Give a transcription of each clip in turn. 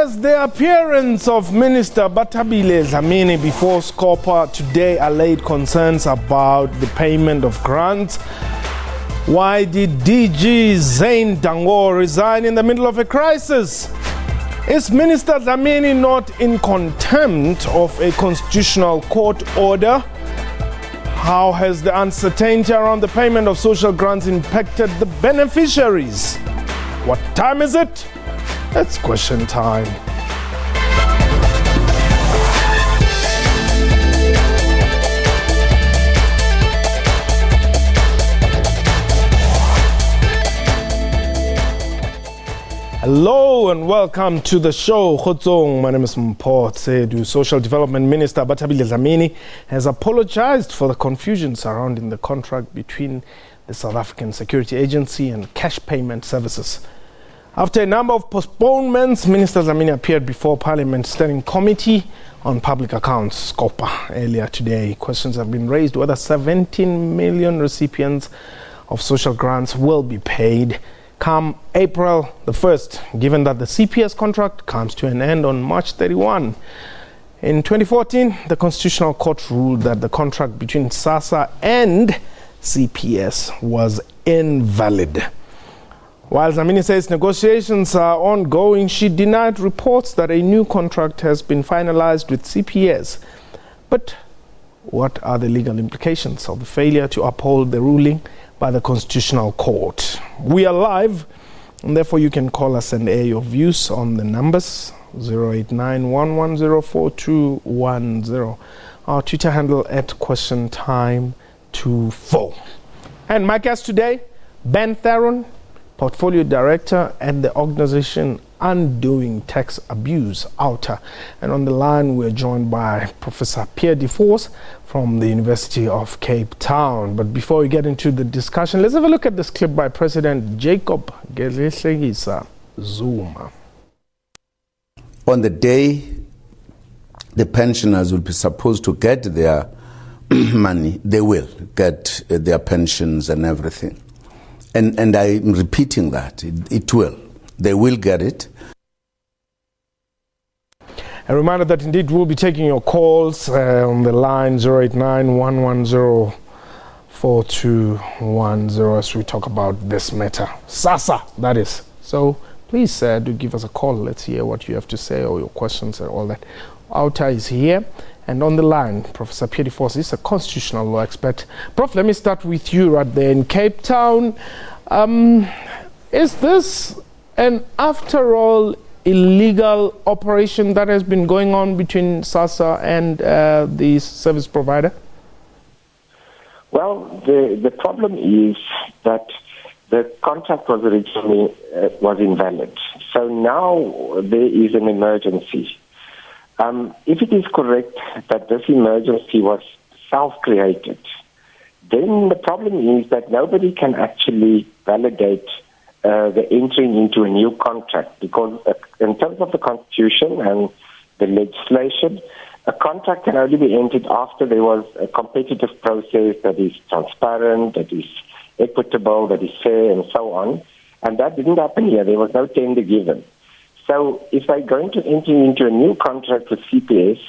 Has the appearance of Minister Bathabile Dlamini before SCOPA today allayed concerns about the payment of grants? Why did DG Zain Dango resign in the middle of a crisis? Is Minister Dlamini not in contempt of a constitutional court order? How has the uncertainty around the payment of social grants impacted the beneficiaries? What time is it? It's question time. Hello and welcome to the show. Khotsong, my name is Mpho Tsedu. Social Development Minister Bathabile Dlamini has apologized for the confusion surrounding the contract between the South African Security Agency and Cash Payment Services. After a number of postponements, Minister Dlamini appeared before Parliament's Standing Committee on Public Accounts, SCOPA, earlier today. Questions have been raised whether 17 million recipients of social grants will be paid come April the 1st, given that the CPS contract comes to an end on March 31. In 2014, the Constitutional Court ruled that the contract between SASSA and CPS was invalid. While Dlamini says negotiations are ongoing, she denied reports that a new contract has been finalised with CPS. But what are the legal implications of the failure to uphold the ruling by the Constitutional Court? We are live, and therefore you can call us and air your views on the numbers 089-110-4210. Our Twitter handle @QuestionTime24. And my guest today, Ben Theron, Portfolio Director at the organization Undoing Tax Abuse, OUTA. And on the line, we're joined by Professor Pierre Deforce from the University of Cape Town. But before we get into the discussion, let's have a look at this clip by President Jacob Zuma. On the day the pensioners will be supposed to get their money, they will get their pensions and everything. And I'm repeating that. It will. They will get it. A reminder that indeed we'll be taking your calls on the line 089-110-4210 as we talk about this matter. SASSA, that is. So please do give us a call. Let's hear what you have to say or your questions and all that. OUTA is here. And on the line, Professor Pierre Deforce is a constitutional law expert. Prof, let me start with you right there in Cape Town. Is this an, after all, illegal operation that has been going on between SASSA and the service provider? Well, the problem is that the contract was originally was invalid. So now there is an emergency. If it is correct that this emergency was self-created, then the problem is that nobody can actually validate the entering into a new contract, because in terms of the Constitution and the legislation, a contract can only be entered after there was a competitive process that is transparent, that is equitable, that is fair, and so on. And that didn't happen here. There was no tender given. So if they're going to enter into a new contract with CPS,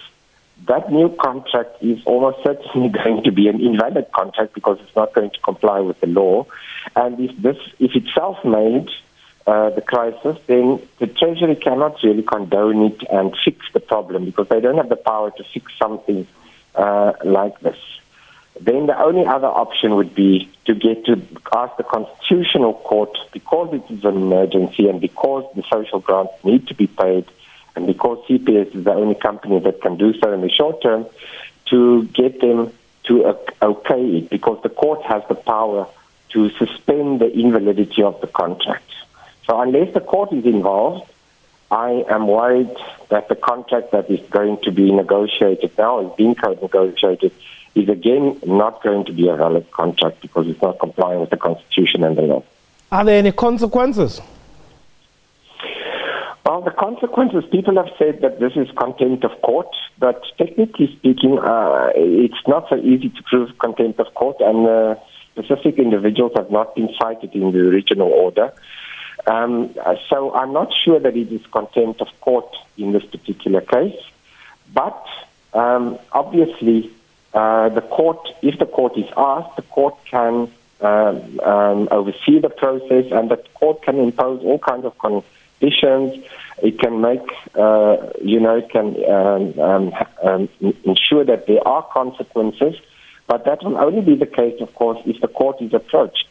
that new contract is almost certainly going to be an invalid contract because it's not going to comply with the law. And if it's self-made, the crisis, then the Treasury cannot really condone it and fix the problem because they don't have the power to fix something like this. Then the only other option would be to ask the Constitutional Court, because it is an emergency and because the social grants need to be paid, and because CPS is the only company that can do so in the short term, to get them to okay it, because the court has the power to suspend the invalidity of the contract. So unless the court is involved, I am worried that the contract that is going to be negotiated now, is being negotiated, is again not going to be a valid contract because it's not complying with the Constitution and the law. Are there any consequences? Well, the consequences, people have said that this is contempt of court, but technically speaking, it's not so easy to prove contempt of court, and specific individuals have not been cited in the original order. So I'm not sure that it is contempt of court in this particular case. But obviously, the court, if the court is asked, the court can oversee the process, and the court can impose all kinds of conditions. It can make, it can ensure that there are consequences. But that will only be the case, of course, if the court is approached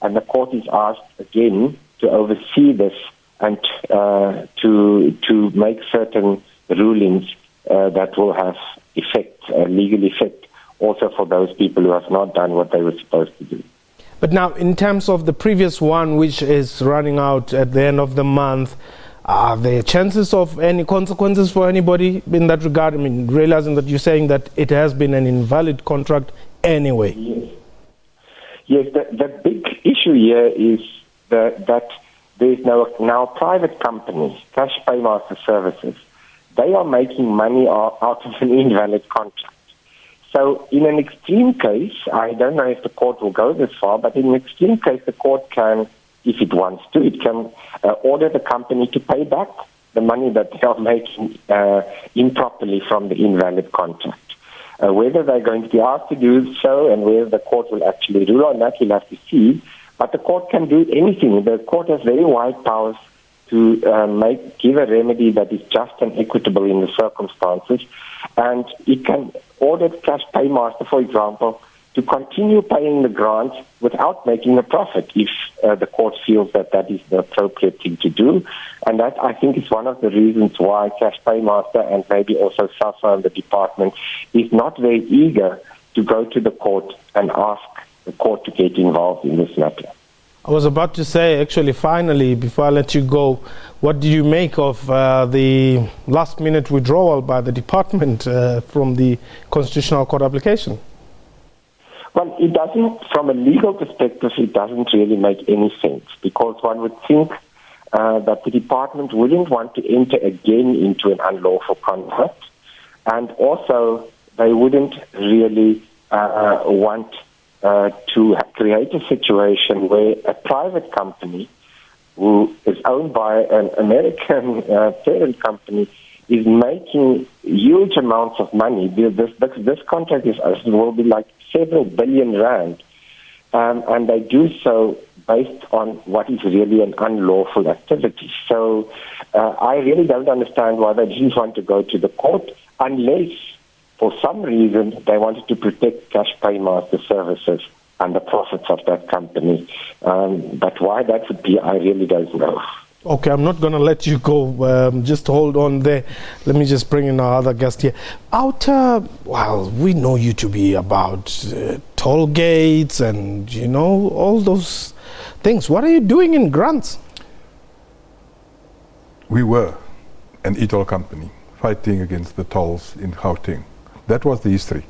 and the court is asked again to oversee this and to make certain rulings that will have effect, legal effect, also for those people who have not done what they were supposed to do. But now, in terms of the previous one, which is running out at the end of the month, are there chances of any consequences for anybody in that regard? I mean, realizing that you're saying that it has been an invalid contract anyway. Yes, the big issue here is that there's now private companies, Cash Paymaster Services. They are making money out of an invalid contract. So in an extreme case, I don't know if the court will go this far, but in an extreme case, the court can, if it wants to, it can order the company to pay back the money that they are making improperly from the invalid contract. Whether they're going to be asked to do so and whether the court will actually rule on that, we'll have to see. But the court can do anything. The court has very wide powers to give a remedy that is just and equitable in the circumstances. And it can order Cash Paymaster, for example, to continue paying the grants without making a profit if the court feels that that is the appropriate thing to do. And that, I think, is one of the reasons why Cash Paymaster and maybe also SASSA and the department is not very eager to go to the court and ask the court to get involved in this matter. I was about to say, actually, finally, before I let you go, what do you make of the last-minute withdrawal by the department from the Constitutional Court application? Well, it doesn't, from a legal perspective, it doesn't really make any sense, because one would think that the department wouldn't want to enter again into an unlawful contract, and also they wouldn't really want to create a situation where a private company who is owned by an American parent company is making huge amounts of money. This contract will be like several billion rand, and they do so based on what is really an unlawful activity. So I really don't understand why they didn't want to go to the court, unless for some reason they wanted to protect Cash Paymaster Services and the profits of that company. But why that would be, I really don't know. Okay, I'm not going to let you go. Just hold on there. Let me just bring in our other guest here. Well, we know you to be about toll gates and, all those things. What are you doing in grants? We were an e-toll company fighting against the tolls in Gauteng. That was the history.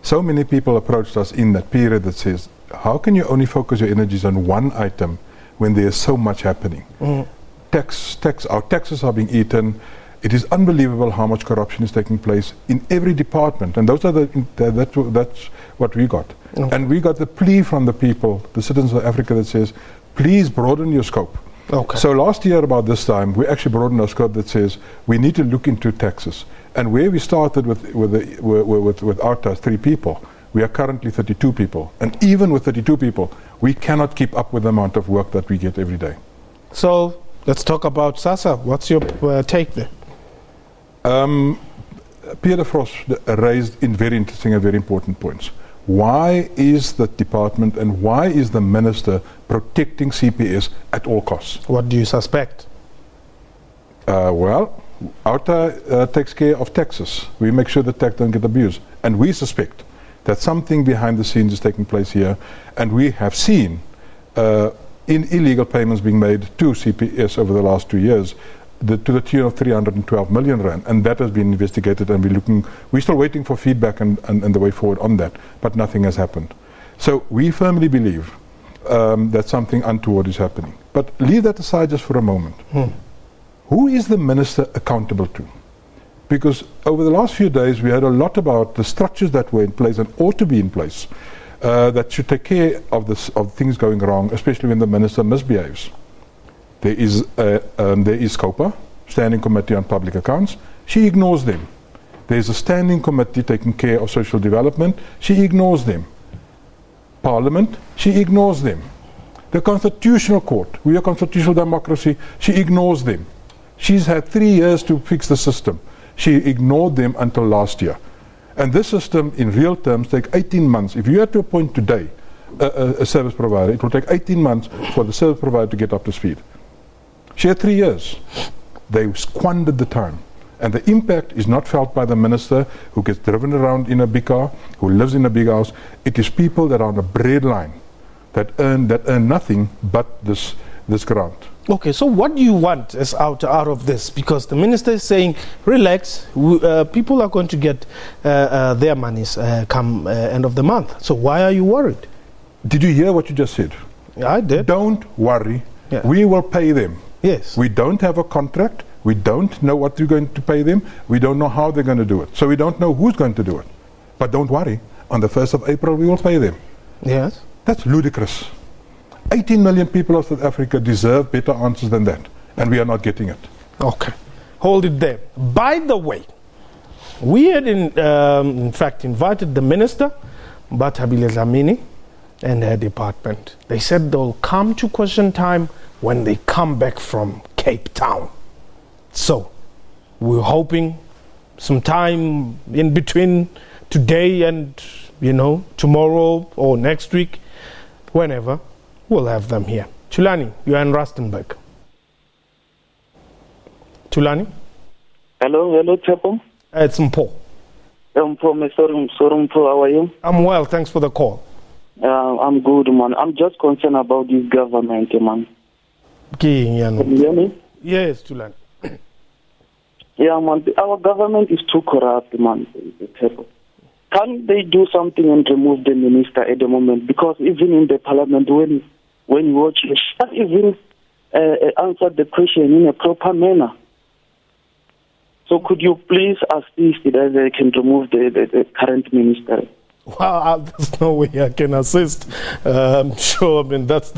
So many people approached us in that period that says, how can you only focus your energies on one item when there is so much happening? Our taxes are being eaten. It is unbelievable how much corruption is taking place in every department, and those are that's what we got. Okay. And we got the plea from the people, the citizens of Africa, that says, please broaden your scope. Okay. So last year about this time, we actually broadened our scope that says we need to look into taxes. And where we started with OUTA, 3 people, we are currently 32 people. And even with 32 people, we cannot keep up with the amount of work that we get every day. So let's talk about SASSA. What's your take there? Pierre de Vos raised in very interesting and very important points. Why is the department and why is the minister protecting CPS at all costs? What do you suspect? Well, OUTA takes care of taxes. We make sure the tax don't get abused. And we suspect that something behind the scenes is taking place here. And we have seen in illegal payments being made to CPS over the last 2 years to the tune of 312 million rand. And that has been investigated, and we're still waiting for feedback and the way forward on that. But nothing has happened. So we firmly believe that something untoward is happening. But leave that aside just for a moment. Who is the minister accountable to? Because over the last few days we heard a lot about the structures that were in place and ought to be in place that should take care of things going wrong, especially when the minister misbehaves. There is SCOPA, Standing Committee on Public Accounts. She ignores them. There's a standing committee taking care of social development. She ignores them. Parliament, she ignores them. The Constitutional Court, we are a constitutional democracy, she ignores them. She's had 3 years to fix the system. She ignored them until last year. And this system, in real terms, takes 18 months. If you had to appoint today a service provider, it will take 18 months for the service provider to get up to speed. She had 3 years. They squandered the time. And the impact is not felt by the minister who gets driven around in a big car, who lives in a big house. It is people that are on the breadline that earn nothing but this grant. Okay, so what do you want as out of this? Because the minister is saying, relax, people are going to get their monies come end of the month. So why are you worried? Did you hear what you just said? Yeah, I did. Don't worry. Yeah. We will pay them. Yes. We don't have a contract. We don't know what we're going to pay them. We don't know how they're going to do it. So we don't know who's going to do it. But don't worry. On the 1st of April, we will pay them. Yes. That's ludicrous. 18 million people of South Africa deserve better answers than that. And we are not getting it. Okay. Hold it there. By the way, we had in fact invited the minister, Bathabile Dlamini, and her department. They said they'll come to question time when they come back from Cape Town. So, we're hoping some time in between today and, tomorrow or next week, whenever, we'll have them here. Tulani, you're in Rustenburg. Tulani? Hello, Tepo. It's Mpo. Mpo, how are you? I'm well, thanks for the call. I'm good, man. I'm just concerned about this government, man. Can you hear me? Yes, Tulani. Yeah, man. Our government is too corrupt, man. Can't they do something and remove the minister at the moment? Because even in the parliament, when you watch, you can't even answer the question in a proper manner. So could you please assist that they can remove the current minister? Well, there's no way I can assist. Sure, I mean, that's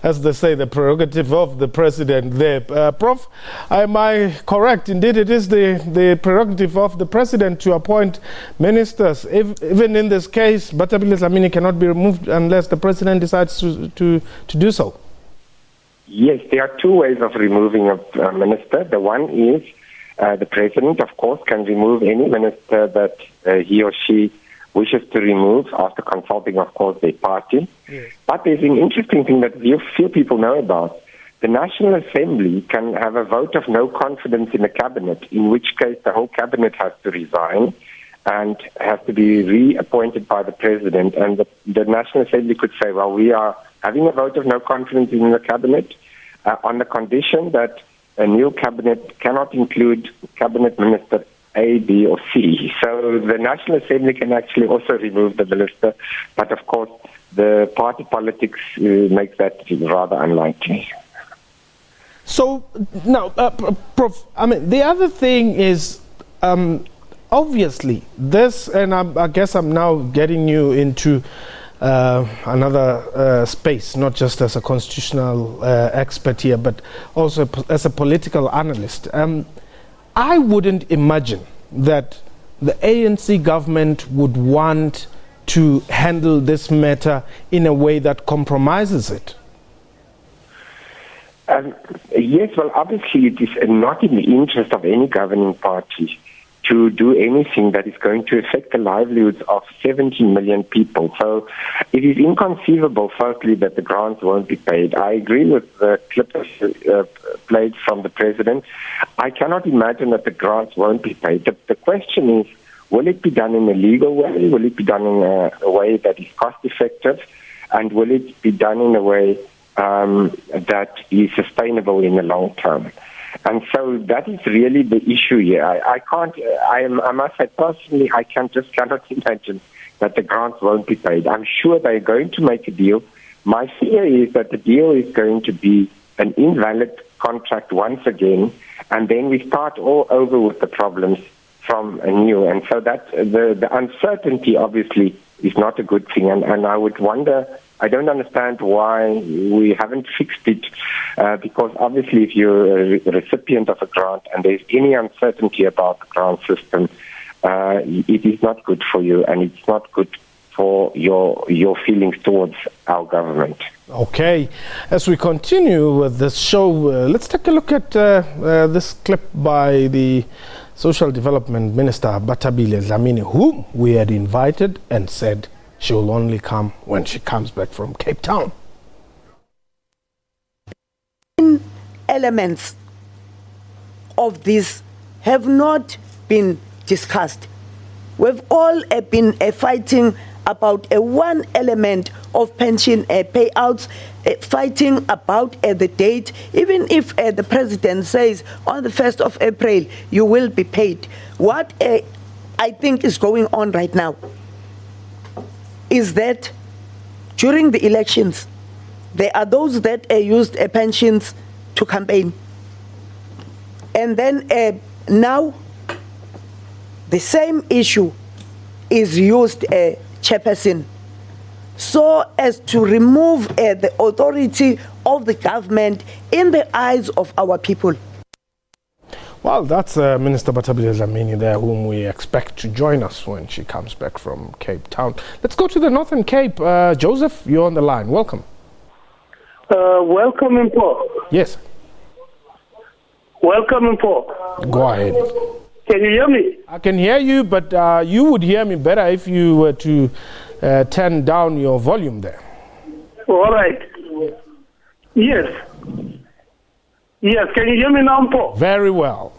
as they say, the prerogative of the president there. Prof, am I correct? Indeed, it is the prerogative of the president to appoint ministers. Even in this case, Bathabile Dlamini cannot be removed unless the president decides to do so. Yes, there are two ways of removing a minister. The one is the president, of course, can remove any minister that he or she wishes to remove after consulting, of course, their party. Yes. But there's an interesting thing that few people know about. The National Assembly can have a vote of no confidence in the cabinet, in which case the whole cabinet has to resign and has to be reappointed by the president. And the National Assembly could say, well, we are having a vote of no confidence in the cabinet on the condition that a new cabinet cannot include cabinet minister A, B, or C. So the National Assembly can actually also remove the minister, but of course the party politics makes that rather unlikely. So now, Prof, I mean, the other thing is, obviously, this, and I guess I'm now getting you into another space, not just as a constitutional expert here, but also as a political analyst. I wouldn't imagine that the ANC government would want to handle this matter in a way that compromises it. Yes, well, obviously it is not in the interest of any governing party to do anything that is going to affect the livelihoods of 17 million people. So it is inconceivable, firstly, that the grants won't be paid. I agree with the clip played from the president. I cannot imagine that the grants won't be paid. The question is, will it be done in a legal way? Will it be done in a way that is cost-effective? And will it be done in a way that is sustainable in the long term? And so that is really the issue here. I must say personally, I cannot imagine that the grants won't be paid. I'm sure they're going to make a deal. My fear is that the deal is going to be an invalid contract once again, and then we start all over with the problems from anew. And so that the uncertainty obviously is not a good thing. And I would wonder I don't understand why we haven't fixed it, because obviously if you're a recipient of a grant and there's any uncertainty about the grant system, it is not good for you, and it's not good for your feelings towards our government. Okay, as we continue with this show, let's take a look at this clip by the Social Development Minister Bathabile Dlamini, whom we had invited and said she will only come when she comes back from Cape Town. Elements of this have not been discussed. We've all been fighting about one element of pension payouts, fighting about the date. Even if the president says on the 1st of April you will be paid, what I think is going on right now is that during the elections, there are those that used pensions to campaign. And then now, the same issue is used, chairperson, so as to remove the authority of the government in the eyes of our people. Well, that's Minister Bathabile Dlamini there, whom we expect to join us when she comes back from Cape Town. Let's go to the Northern Cape. Joseph, you're on the line. Welcome. Welcome, Mpo. Yes. Welcome, Mpo. Go ahead. Can you hear me? I can hear you, but you would hear me better if you were to turn down your volume there. All right. Yes. Yes, can you hear me now, Mpo? Very well.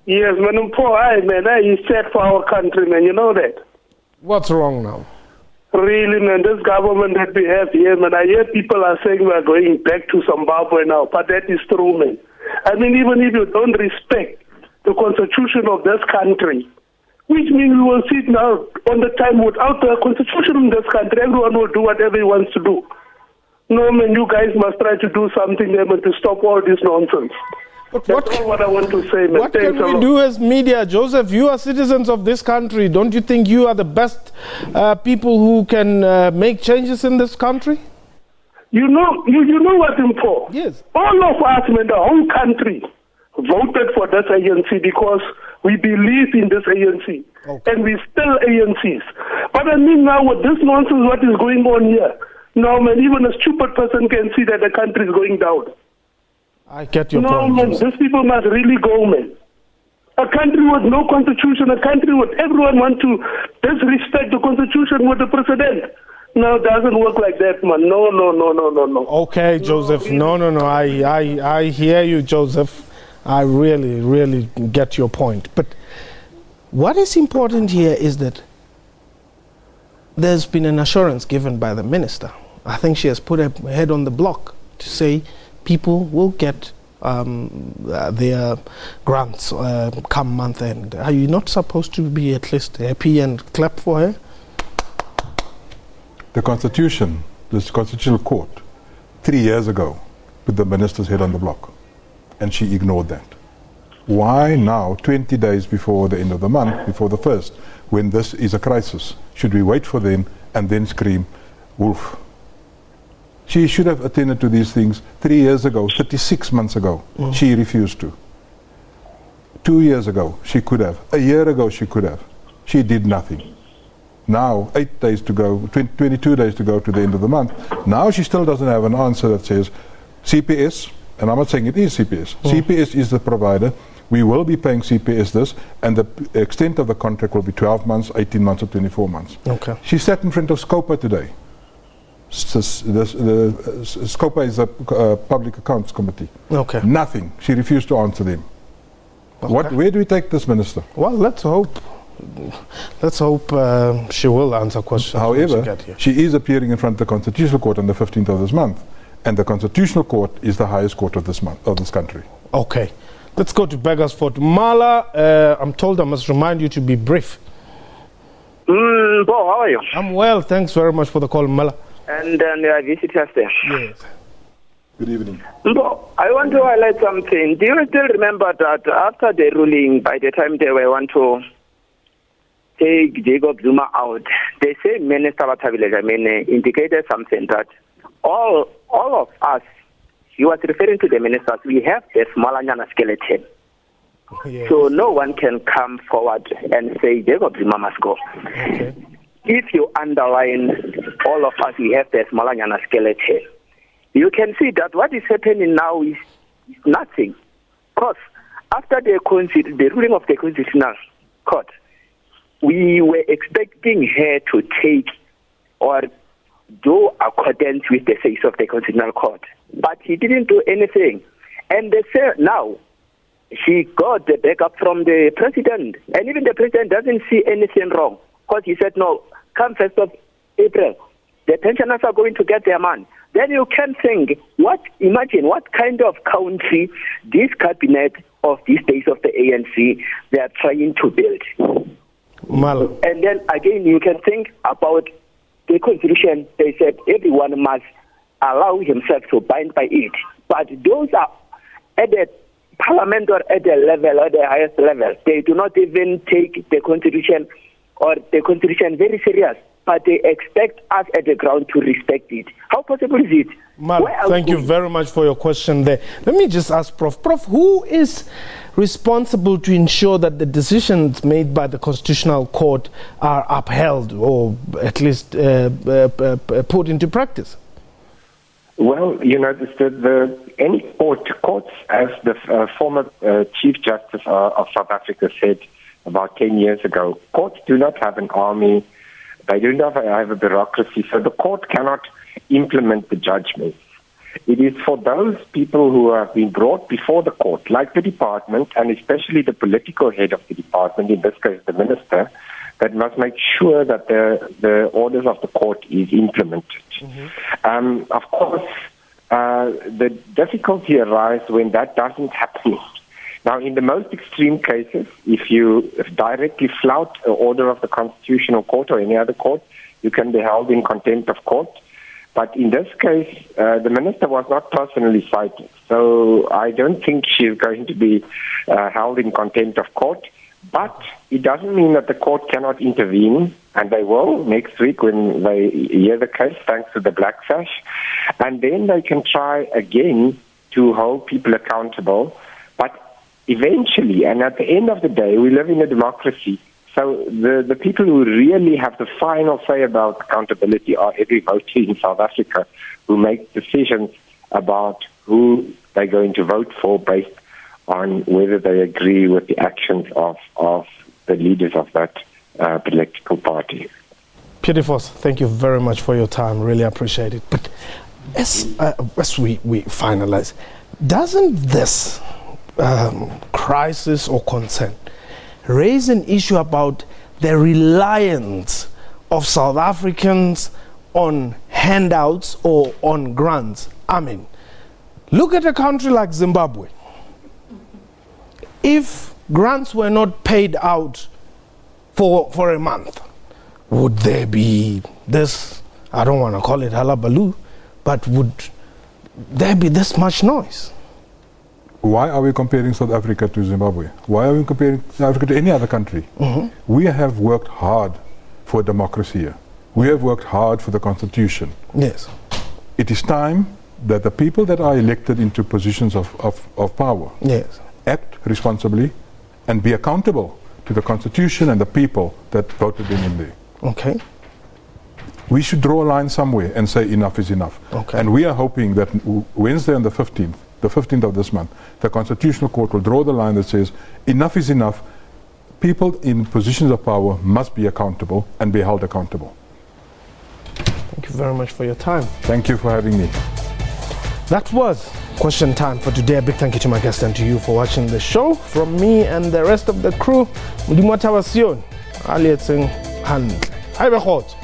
Yes, man, Mpo, man, you said for our country, man, you know that? What's wrong now? Really, man, this government that we have here, man, I hear people are saying we are going back to Zimbabwe now, but that is true, man. I mean, even if you don't respect the constitution of this country, which means we will sit now on the time without the constitution in this country, everyone will do whatever he wants to do. No, man, you guys must try to do something, man, to stop all this nonsense. But That's all what I want to say, man. What can we do as media? Joseph, you are citizens of this country. Don't you think you are the best people who can make changes in this country? You know what, Mpo? Yes. All of us, man, the whole country voted for this ANC because we believe in this ANC. Okay. And we still ANCs. But I mean now with this nonsense, what is going on here? No, man, even a stupid person can see that the country is going down. I get your point. No, man, these people must really go, man. A country with no constitution, a country with everyone want to disrespect the constitution with the president. No, it doesn't work like that, man. No. Okay, Joseph. No. I hear you, Joseph. I really get your point. But what is important here is that there's been an assurance given by the minister. I think she has put her head on the block to say people will get their grants come month end. Are you not supposed to be at least happy and clap for her? The Constitution, this Constitutional Court, 3 years ago, put the minister's head on the block, and she ignored that. Why now, 20 days before the end of the month, before the 1st, when this is a crisis, should we wait for them and then scream, wolf? She should have attended to these things 3 years ago, 36 months ago. She refused to. 2 years ago, she could have. A year ago, she could have. She did nothing. Now, 8 days to go, 22 days to go to the end of the month. Now she still doesn't have an answer that says, CPS, and I'm not saying it is CPS. CPS is the provider. We will be paying CPS this, and the extent of the contract will be 12 months, 18 months, or 24 months. Okay. She sat in front of SCOPA today. The SCOPA is a public accounts committee. Okay. Nothing. She refused to answer them. Okay. Where do we take this, Minister? Well, let's hope. Let's hope she will answer questions. However, she is appearing in front of the Constitutional Court on the 15th of this month, and the Constitutional Court is the highest court of this country. Okay. Let's go to Beggarsford. Mala, I'm told I must remind you to be brief. Bo, how are you? I'm well. Thanks very much for the call, Mala. And your visitors there. Yes. Good evening. Bo, I want to highlight something. Do you still remember that after the ruling, by the time they were want to take Jacob Zuma out, the same Minister Bathabile Dlamini indicated something that all of us, he was referring to the ministers, we have the Smalanyana skeleton. Yes. So no one can come forward and say Jacob Zuma must go. Okay. If you underline all of us, we have the Smalanyana skeleton. You can see that what is happening now is nothing. Because after the ruling of the Constitutional Court, we were expecting her to take or do accordance with the face of the Constitutional Court. But he didn't do anything. And they say now, she got the backup from the president. And even the president doesn't see anything wrong. Because he said, no, come 1st of April, the pensioners are going to get their money. Then you can think, imagine what kind of country this cabinet of these days of the ANC they are trying to build. Malo. And then again, you can think about the Constitution. They said everyone must allow himself to bind by it. But those are at the parliament or at the level or the highest level. They do not even take the Constitution or the Constitution very serious. But they expect us at the ground to respect it. How possible is it? Mal, thank you very much for your question there. Let me just ask Prof. Prof, who is responsible to ensure that the decisions made by the Constitutional Court are upheld or at least put into practice? Well, any courts, as the former Chief Justice of South Africa said about 10 years ago, courts do not have an army. They do not have a bureaucracy, so the court cannot implement the judgments. It is for those people who have been brought before the court, like the department, and especially the political head of the department, in this case the minister, that must make sure that the orders of the court is implemented. Mm-hmm. Of course, the difficulty arises when that doesn't happen. Now, in the most extreme cases, if you directly flout an order of the Constitutional Court or any other court, you can be held in contempt of court. But in this case, the minister was not personally cited, so I don't think she is going to be held in contempt of court. But it doesn't mean that the court cannot intervene, and they will next week when they hear the case, thanks to the Black Sash. And then they can try again to hold people accountable. But eventually, and at the end of the day, we live in a democracy. So the people who really have the final say about accountability are every voter in South Africa who make decisions about who they're going to vote for based on whether they agree with the actions of the leaders of that political party. Peter Voss, thank you very much for your time. Really appreciate it. But as we finalize, doesn't this crisis or concern raise an issue about the reliance of South Africans on handouts or on grants? I mean, look at a country like Zimbabwe. If grants were not paid out for a month, would there be this, I don't want to call it hullabaloo, but would there be this much noise? Why are we comparing South Africa to Zimbabwe? Why are we comparing South Africa to any other country? Mm-hmm. We have worked hard for democracy here. We have worked hard for the Constitution. Yes. It is time that the people that are elected into positions of power act responsibly and be accountable to the Constitution and the people that voted them in there. Okay. We should draw a line somewhere and say enough is enough. Okay. And we are hoping that Wednesday on the 15th of this month, the Constitutional Court will draw the line that says enough is enough. People in positions of power must be accountable and be held accountable. Thank you very much for your time. Thank you for having me. That was Question Time for today. A big thank you to my guest and to you for watching the show. From me and the rest of the crew, Mudimwa Tawasion, Alietsing Hand. Hi, Behot.